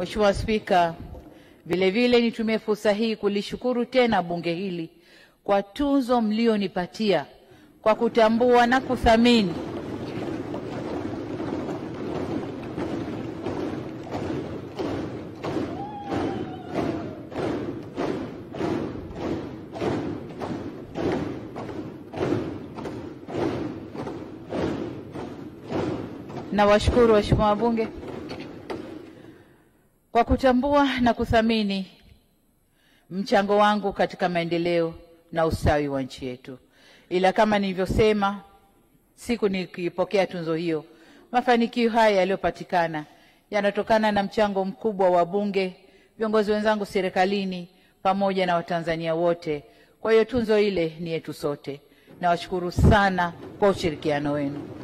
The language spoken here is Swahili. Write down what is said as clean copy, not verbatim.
Mheshimiwa Spika, vilevile nitumie fursa hii kulishukuru tena bunge hili kwa tuzo mlionipatia kwa kutambua na kuthamini na washukuru waheshimiwa wabunge kwa kutambua na kuthamini mchango wangu katika maendeleo na ustawi wa nchi yetu. Ila kama nilivyosema siku nikipokea tunzo hiyo, mafanikio haya yaliyopatikana yanatokana na mchango mkubwa wa bunge, viongozi wenzangu serikalini, pamoja na Watanzania wote. Kwa hiyo tunzo ile ni yetu sote. Nawashukuru sana kwa ushirikiano wenu.